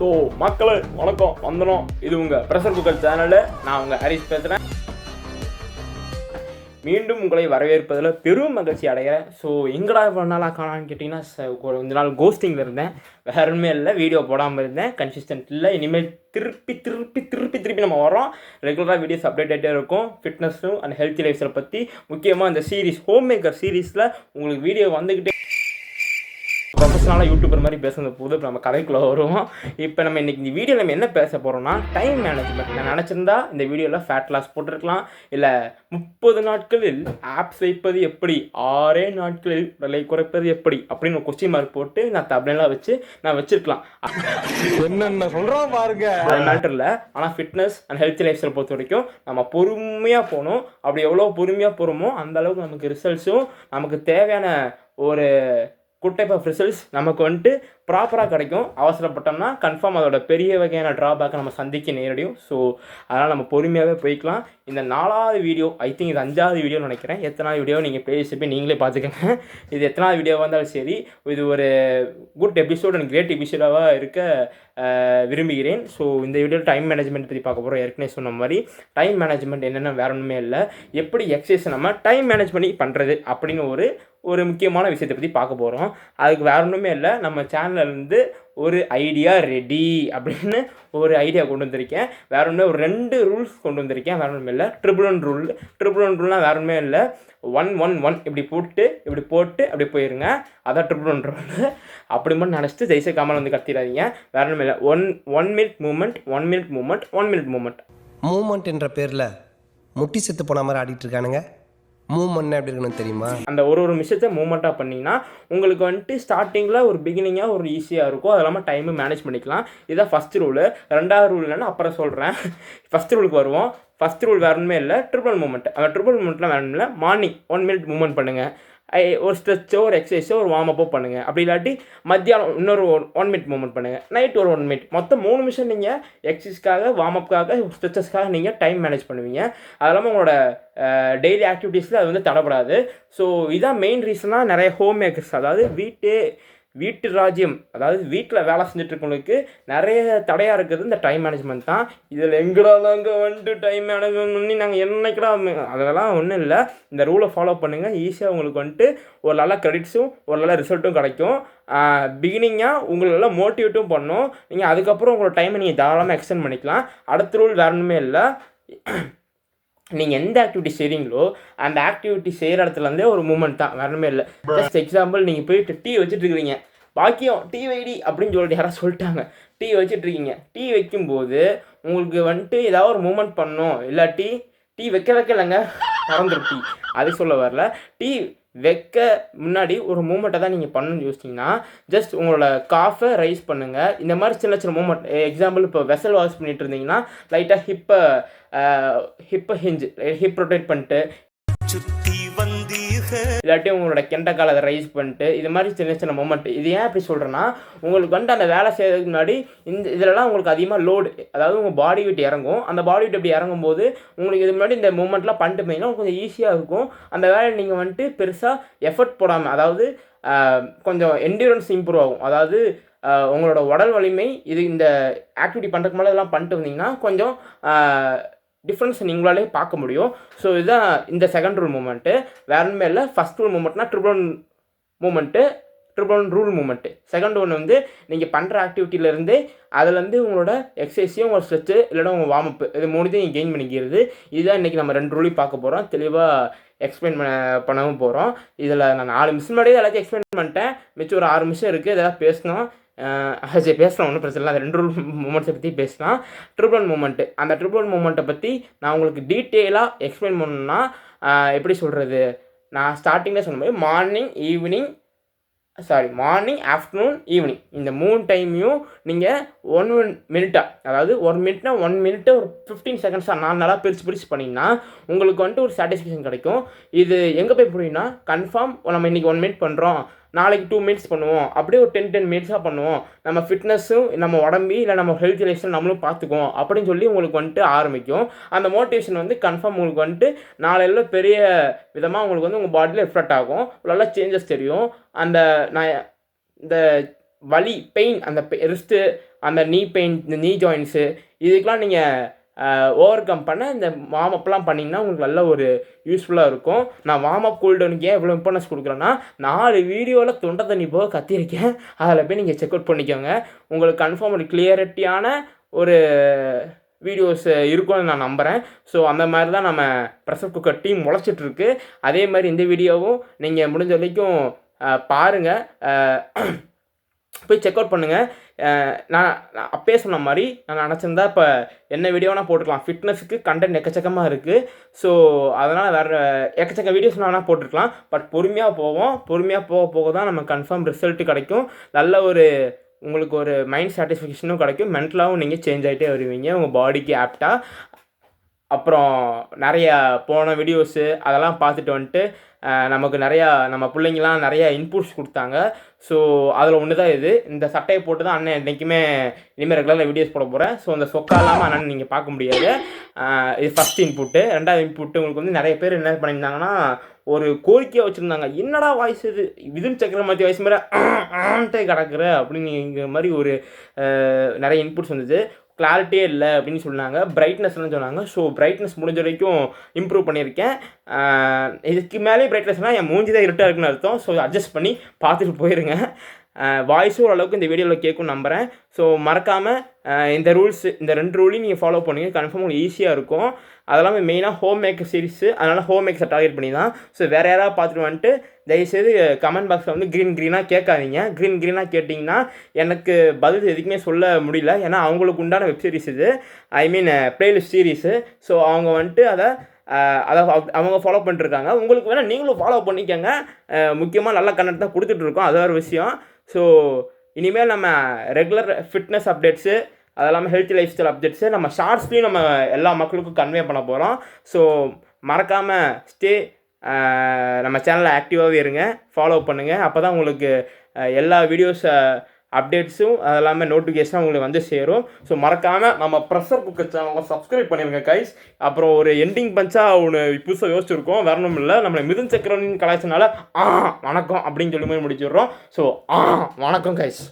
So மக்களே வணக்கம் வந்துடும். இது உங்கள் ப்ரெஷர் குக்கர் சேனலு. நான் உங்கள் ஹரிஷ் பேசுகிறேன். மீண்டும் உங்களை வரவேற்பதில் பெரும் மகிழ்ச்சி அடைகிறேன். ஸோ எங்கடா இவ்வளோ நாளாக காணான்னு கேட்டிங்கன்னா கொஞ்ச நாள் கோஸ்டிங்கில் இருந்தேன். வேறுமே இல்லை, வீடியோ போடாமல் இருந்தேன், கன்சிஸ்டன்ட் இல்லை. இனிமேல் திருப்பி நம்ம வரோம். ரெகுலராக வீடியோஸ் அப்டேட் ஆகிட்டே இருக்கும். ஃபிட்னஸும் அண்ட் ஹெல்த்தி லைஃப் ஸ்டைலை பற்றி, முக்கியமாக இந்த சீரீஸ் ஹோம் மேக்கர் சீரீஸில் உங்களுக்கு வீடியோ வந்துக்கிட்டே ப்ரொஃபஷனலாக யூடியூபர் மாதிரி பேசுகிற போது இப்போ நம்ம கதைக்குள்ளே வருவோம். இப்போ நம்ம இன்றைக்கி இந்த வீடியோவில் நம்ம என்ன பேச போகிறோம்னா டைம் மேனேஜ்மெண்ட். நான் நினச்சிருந்தா இந்த வீடியோவில் ஃபேட் லாஸ் போட்டிருக்கலாம், இல்லை 30 நாட்களில் ஆப்ஸ் வைப்பது எப்படி, 6 நாட்களில் விலை குறைப்பது எப்படி அப்படின்னு ஒரு கொஸ்டின் மார்க் போட்டு நான் தப்லாம் வச்சு நான் வச்சுருக்கலாம். என்னென்ன சொல்கிறோம் பாருங்க. அது மேட்டர் இல்லை. ஆனால் fitness and health life style பொறுத்த வரைக்கும் நம்ம பொறுமையாக போகணும். அப்படி எவ்வளோ பொறுமையாக போகிறோமோ அந்தளவுக்கு நமக்கு ரிசல்ட்ஸும் நமக்கு தேவையான ஒரு குட் டைப் ஆஃப் ரிசல்ட்ஸ் நமக்கு வந்துட்டு ப்ராப்பராக கிடைக்கும். அவசரப்பட்டோம்னா கன்ஃபார்ம் அதோட பெரிய வகையான ட்ராபேக்கை நம்ம சந்திக்க நேரடியும். ஸோ அதனால் நம்ம பொறுமையாகவே போய்க்கலாம். இந்த 4வது வீடியோ, ஐ திங்க் இது 5வது வீடியோன்னு நினைக்கிறேன். எத்தனாவது வீடியோ நீங்கள் போய் நீங்களே பார்த்துக்கங்க. இது எத்தனாவது வீடியோ வந்தாலும் சரி, இது ஒரு குட் எபிசோட் அண்ட் கிரேட் எபிசோடாக இருக்க விரும்புகிறேன். ஸோ இந்த வீடியோவில் டைம் மேனேஜ்மெண்ட் பற்றி பார்க்க போகிறோம். ஏற்கனவே சொன்ன மாதிரி டைம் மேனேஜ்மெண்ட் என்னென்ன வேற ஒன்றுமே இல்லை, எப்படி எக்ஸசைஸ் நம்ம டைம் மேனேஜ் பண்ணி பண்ணுறது அப்படின்னு ஒரு முக்கியமான விஷயத்தை பற்றி பார்க்க போகிறோம். அதுக்கு வேற ஒன்றுமே இல்லை, நம்ம சேனல்லேருந்து ஒரு ஐடியா ரெடி அப்படின்னு ஒரு ஐடியா கொண்டு வந்திருக்கேன். வேற ஒன்றுமே ஒரு 2 ரூல்ஸ் கொண்டு வந்திருக்கேன். வேற ஒன்றுமே இல்லை, ட்ரிபிள் ஒன் ரூல்னால் வேற ஒன்றுமே இல்லை. 1 இப்படி போட்டு அப்படி போயிருங்க. அதான் ட்ரிபிள் ஒன் ரூல். அப்படி மட்டும் நினச்சிட்டு ஜெய்சே காமல் வந்து கத்திடாதீங்க. வேற ஒன்றுமே இல்லை. 1 மினிட் மூமெண்ட். மூமெண்ட் என்ற பேரில் முட்டி செத்து போன மாதிரி ஆடிட்டு இருக்கானுங்க. மூமெண்ட் எப்படி இருக்குன்னு தெரியுமா? அந்த ஒரு விஷயத்தை மூமெண்ட்டாக பண்ணிங்கன்னா உங்களுக்கு வந்துட்டு ஸ்டார்டிங்கில் ஒரு பிகினிங்காக ஒரு ஈஸியாக இருக்கும். அது இல்லாமல் டைமு மேனேஜ் பண்ணிக்கலாம். இதுதான் ஃபஸ்ட் ரூலு. 2வது ரூல் என்னென்னு அப்புறம் சொல்கிறேன். ஃபஸ்ட் ரூலுக்கு வருவோம். ஃபஸ்ட் ரூல் வேறு ஒன்றுமே இல்லை, ட்ரிபிள் மூமெண்ட். அந்த ட்ரிபிள் மூமெண்ட்லாம் வேறு இல்லை. மார்னிங் 1 மினிட் மூமெண்ட் பண்ணுங்கள். ஒரு ஸ்ட்ரெச்சோ ஒரு எக்ஸசைஸோ ஒரு வார்மப்போ பண்ணுங்கள். அப்படி இல்லாட்டி மத்தியானம் இன்னொரு 1 மினிட் மூமெண்ட் பண்ணுங்கள். நைட் ஒரு 1 மினிட். மொத்தம் 3 நிமிஷம் நீங்கள் எக்ஸசைஸ்க்காக, வார்மப்புக்காக, ஸ்ட்ரெச்சஸ்க்காக நீங்கள் டைம் மேனேஜ் பண்ணுவீங்க. அது இல்லாமல் உங்களோட டெய்லி ஆக்டிவிட்டீஸில் அது வந்து தடப்படாது. ஸோ இதான் மெயின் ரீசனாக நிறைய ஹோம் மேக்கர்ஸ், அதாவது வீட்டு ராஜ்யம், அதாவது வீட்டில் வேலை செஞ்சுட்ருக்கவங்களுக்கு நிறைய தடையாக இருக்குது இந்த டைம் மேனேஜ்மெண்ட் தான். இதில் எங்கடாங்க வந்துட்டு டைம் மேனேஜ்மெண்ட் பண்ணி நாங்கள் என்னைக்கடா, அதெல்லாம் ஒன்றும் இல்லை. இந்த ரூலை ஃபாலோ பண்ணுங்கள். ஈஸியாக உங்களுக்கு வந்துட்டு ஒரு நல்ல கிரெடிட்ஸும் ஒரு நல்ல ரிசல்ட்டும் கிடைக்கும். பிகினிங்காக உங்களெல்லாம் மோட்டிவேட்டும் பண்ணும். நீங்கள் அதுக்கப்புறம் உங்களோட டைமை நீங்கள் தாராளமாக எக்ஸ்டெண்ட் பண்ணிக்கலாம். அடுத்த ரூல் வேறு ஒன்றுமே இல்லை. நீங்கள் எந்த ஆக்டிவிட்டி செய்கிறீங்களோ அந்த ஆக்டிவிட்டி செய்கிற இடத்துலேருந்தே ஒரு மூமெண்ட் தான், வேறமே இல்லை. ஜஸ்ட் எக்ஸாம்பிள், நீங்கள் போயிட்டு டீ வச்சுட்ருக்கிறீங்க, பாக்கியம் டீ வைடி அப்படின்னு சொல்லிட்டு யாராவது சொல்லிட்டாங்க, டீ வச்சுட்ருக்கீங்க. டீ வைக்கும்போது உங்களுக்கு வந்துட்டு ஏதாவது ஒரு மூமெண்ட் பண்ணணும். இல்லாட்டி டீ வைக்க இல்லைங்க, பறந்துடும் டீ. அது சொல்ல வரல. டீ வைக்க முன்னாடி ஒரு மூமெண்ட்டை தான் நீங்கள் பண்ணணும்னு யோசிச்சிங்கன்னா, ஜஸ்ட் உங்களோட காஃபை ரைஸ் பண்ணுங்கள். இந்த மாதிரி சின்ன மூமெண்ட். எக்ஸாம்பிள், இப்போ வெசல் வாஷ் பண்ணிட்டு இருந்தீங்கன்னா லைட்டாக ஹிப்பை ஹிப் ரொட்டேட் பண்ணிட்டு, இல்லாட்டி உங்களோட கெண்டக்கால் அதை ரைஸ் பண்ணிட்டு, இது மாதிரி சின்ன மூமெண்ட். இது ஏன் அப்படி சொல்கிறேன்னா, உங்களுக்கு வந்துட்டு அந்த வேலை செய்யறதுக்கு முன்னாடி இதிலலாம் உங்களுக்கு அதிகமாக லோடு, அதாவது உங்கள் பாடி வெயிட் இறங்கும். அந்த பாடி வெயிட் அப்படி இறங்கும்போது உங்களுக்கு இது முன்னாடி இந்த மூமெண்ட்லாம் பண்ணிட்டு போனீங்கன்னா கொஞ்சம் ஈஸியாக இருக்கும். அந்த வேலையை நீங்கள் வந்துட்டு பெருசாக எஃபர்ட் போடாமல், அதாவது கொஞ்சம் என்டியூரன்ஸ் இம்ப்ரூவ் ஆகும். அதாவது உங்களோட உடல் வலிமை இந்த ஆக்டிவிட்டி பண்ணுறதுக்கு மேலே இதெல்லாம் பண்ணிட்டு வந்தீங்கன்னா கொஞ்சம் டிஃப்ரென்ஸ் நீங்களாலே பார்க்க முடியும். ஸோ இதுதான் இந்த செகண்ட் ரூல் மூமெண்ட்டு. வேற ஒன்றுமே இல்லை. ஃபஸ்ட் ரூல் மூமெண்ட்னா triple one rule moment. Second ஒன்று வந்து நீங்கள் பண்ணுற ஆக்டிவிட்டியிலேருந்து அதுலேருந்து உங்களோட எக்ஸசைஸையும் உங்களோட ஸ்ட்ரெச்சு இல்லைனா உங்கள் வார்மப்பு, இது 3 நீங்கள் கெயின் பண்ணிக்கிறது. இதுதான் இன்றைக்கி நம்ம 2 ரூலையும் பார்க்க போகிறோம். தெளிவாக எக்ஸ்பிளைன் பண்ணவும் போகிறோம். இதில் நான் 4 நிமிஷம் முன்னாடியே எல்லாத்தையும் எக்ஸ்பிளைன் பண்ணிட்டேன். மிச்சம் ஒரு 6 நிமிஷம் இருக்குது. இதெல்லாம் பேசணும். சரி, பேசலாம், ஒன்றும் பிரச்சனை இல்லை. அந்த 2 ரூல் மூமெண்ட்ஸை பற்றி பேசலாம். Triple moment. அந்த ட்ரிபிள் மூமெண்ட்டை பற்றி நான் உங்களுக்கு டீட்டெயிலாக எக்ஸ்பிளைன் பண்ணணுன்னா எப்படி சொல்கிறது, நான் ஸ்டார்டிங்கில் சொன்ன மாதிரி மார்னிங், ஆஃப்டர்நூன், ஈவினிங் இந்த 3 டைமையும் நீங்கள் 1 மினிட்டாக, அதாவது 1 மினிட்னா 1 மினிட்டை ஒரு 15 செகண்ட்ஸாக 4 நாளாக பிரித்து பண்ணிங்கன்னா உங்களுக்கு வந்துட்டு ஒரு சாட்டிஸ்ஃபேக்ஷன் கிடைக்கும். இது எங்கே போய் புரியும்னா, கன்ஃபார்ம் நம்ம இன்றைக்கி 1 மினிட் பண்ணுறோம், நாளைக்கு 2 மினிட்ஸ் பண்ணுவோம், அப்படியே ஒரு 10 மினிட்ஸாக பண்ணுவோம். நம்ம ஃபிட்னஸும் நம்ம உடம்பு இல்லை நம்ம ஹெல்த் லைஃப்ஸ்டைல் நம்மளும் பார்த்துக்குவோம் அப்படின்னு சொல்லி உங்களுக்கு வந்துட்டு ஆரம்பிக்கும். அந்த மோட்டிவேஷன் வந்து கன்ஃபார்ம் உங்களுக்கு வந்துட்டு நாளையில் பெரிய விதமாக உங்களுக்கு வந்து உங்கள் பாடியில் ரிஃப்ளெக்ட் ஆகும். நல்லா சேஞ்சஸ் தெரியும். நான் இந்த வலி பெயின் அந்த ரிஸ்ட்டு அந்த நீ பெயின் இந்த நீ ஜாயின்ஸு இதுக்கெலாம் நீங்கள் ஓவர் கம் பண்ண இந்த வார்ம் அப்லாம் பண்ணிங்கன்னா உங்களுக்கு நல்ல ஒரு யூஸ்ஃபுல்லாக இருக்கும். நான் வார்ம் அப் கூல்டவுனுக்கு ஏன் இவ்வளோ இம்பார்ட்டன்ஸ் கொடுக்குறேன்னா 4 வீடியோவில் தொண்டை தண்ணி போக கத்தியிருக்கேன். அதில் போய் நீங்கள் செக் அவுட் பண்ணிக்கோங்க. உங்களுக்கு கன்ஃபார்ம் ஒரு கிளியரிட்டியான ஒரு வீடியோஸ் இருக்கும்னு நான் நம்புகிறேன். ஸோ அந்த மாதிரி தான் நம்ம ப்ரெஷர் குக்கர் டீம் முளைச்சிட்ருக்கு. அதே மாதிரி இந்த வீடியோவும் நீங்கள் முடிஞ்ச வரைக்கும் பாருங்கள், போய் செக் அவுட் பண்ணுங்கள். நான் அப்பயே சொன்ன மாதிரி நான் நினச்சிருந்தா இப்போ என்ன வீடியோனா போட்டுக்கலாம். ஃபிட்னஸுக்கு கண்டென்ட் எக்கச்சக்கமாக இருக்குது. ஸோ அதனால் வேறு எக்கச்சக்க வீடியோஸ் நான் போட்டுருக்கலாம். பட் பொறுமையாக போவோம். பொறுமையாக போக போக தான் நம்ம கன்ஃபார்ம் ரிசல்ட்டு கிடைக்கும். நல்ல ஒரு உங்களுக்கு ஒரு மைண்ட் சாட்டிஸ்ஃபேக்ஷனும் கிடைக்கும். மென்டலாகவும் நீங்கள் சேஞ்ச் ஆகிட்டே வருவீங்க உங்கள் பாடிக்கு ஆப்டாக. அப்புறம் நிறையா போன வீடியோஸு அதெல்லாம் பார்த்துட்டு வந்துட்டு நமக்கு நிறையா நம்ம பிள்ளைங்களாம் நிறையா இன்புட்ஸ் கொடுத்தாங்க. ஸோ அதில் ஒன்று தான் இது. இந்த சட்டையை போட்டு தான் அண்ணன் என்றைக்குமே இனிமேல் ரெகுலராக வீடியோஸ் போட போகிறேன். ஸோ அந்த சொக்கா இல்லாமல் அண்ணன் நீங்கள் பார்க்க முடியாது. இது ஃபஸ்ட் இன்புட்டு. 2வது இன்புட்டு உங்களுக்கு வந்து நிறைய பேர் என்ன பண்ணியிருந்தாங்கன்னா ஒரு கோரிக்கையாக வச்சுருந்தாங்க. என்னடா வாய்ஸ் இது விதுன் சக்கரவர்த்தி வாய்ஸ் மாதிரி ஆன்ட்டே கிடக்குற அப்படிங்கிற மாதிரி ஒரு நிறைய இன்புட்ஸ் வந்தது. கிளாரிட்டியே இல்லை அப்படின்னு சொன்னாங்க. பிரைட்னஸ்ன்னு சொன்னாங்க. ஸோ பிரைட்னஸ் முடிஞ்ச வரைக்கும் இம்ப்ரூவ் பண்ணியிருக்கேன். இதுக்கு மேலே பிரைட்னஸ்னால் என் மூஞ்சி தான் இருட்டாக இருக்குன்னு அர்த்தம். ஸோ அட்ஜஸ்ட் பண்ணி பார்த்துட்டு போயிருங்க. வாய்ஸும் ஓரளவுக்கு இந்த வீடியோவில் கேட்கும் நம்புகிறேன். ஸோ மறக்காமல் இந்த ரூல்ஸ் இந்த 2 ரூலையும் நீங்கள் ஃபாலோ பண்ணுங்கள். கன்ஃபார்ம் உங்களுக்கு ஈஸியாக இருக்கும். அதெல்லாம் மெயினாக ஹோம் மேக்கர் சீரிஸு, அதனால் ஹோம் மேக்கர்ஸை டார்கெட் பண்ணி தான். ஸோ வேறு யாராவது பார்த்துட்டு வந்துட்டு தயவுசெய்து கமெண்ட் பாக்ஸில் வந்து க்ரீனாக கேட்காதீங்க. க்ரீனாக கேட்டிங்கன்னா எனக்கு பதில் எதுக்குமே சொல்ல முடியல. ஏன்னா அவங்களுக்கு உண்டான வெப் சீரிஸ் இது, ஐ மீன் ப்ளேலிஸ்ட் சீரீஸு. ஸோ அவங்க வந்துட்டு அதை அவங்க ஃபாலோ பண்ணிட்டுருக்காங்க. உங்களுக்கு வேணால் நீங்களும் ஃபாலோ பண்ணிக்கோங்க. முக்கியமாக நல்ல கண்டென்ட் தான் கொடுத்துட்ருக்கோம், அது ஒரு விஷயம். ஸோ இனிமேல் நம்ம ரெகுலர் ஃபிட்னஸ் அப்டேட்ஸு அது இல்லாமல் ஹெல்த்தி லைஃப் ஸ்டைல் அப்டேட்ஸு நம்ம ஷார்ட்ஸ்லேயும் நம்ம எல்லா மக்களுக்கும் கன்வே பண்ண போகிறோம். ஸோ மறக்காமல் நம்ம சேனலில் ஆக்டிவாகவே இருங்க, ஃபாலோ பண்ணுங்கள். அப்போ தான் உங்களுக்கு எல்லா வீடியோஸ் அப்டேட்ஸும் அது இல்லாமல் நோட்டிஃபிகேஷனும் உங்களுக்கு வந்து சேரும். ஸோ மறக்காமல் நம்ம ப்ரெஷர் குக்கர் சேனலை சப்ஸ்கிரைப் பண்ணிடுங்க கைஸ். அப்புறம் ஒரு எண்டிங் பஞ்சாக ஒன்று புதுசாக யோசிச்சிருக்கோம். வரணும் இல்லை, நம்மளை மிதுன் சக்கரவர்த்தியின் கலாய்ச்சனால வணக்கம் அப்படின்னு சொல்லி மாதிரி முடிச்சிடுறோம். ஸோ வணக்கம் கைஸ்.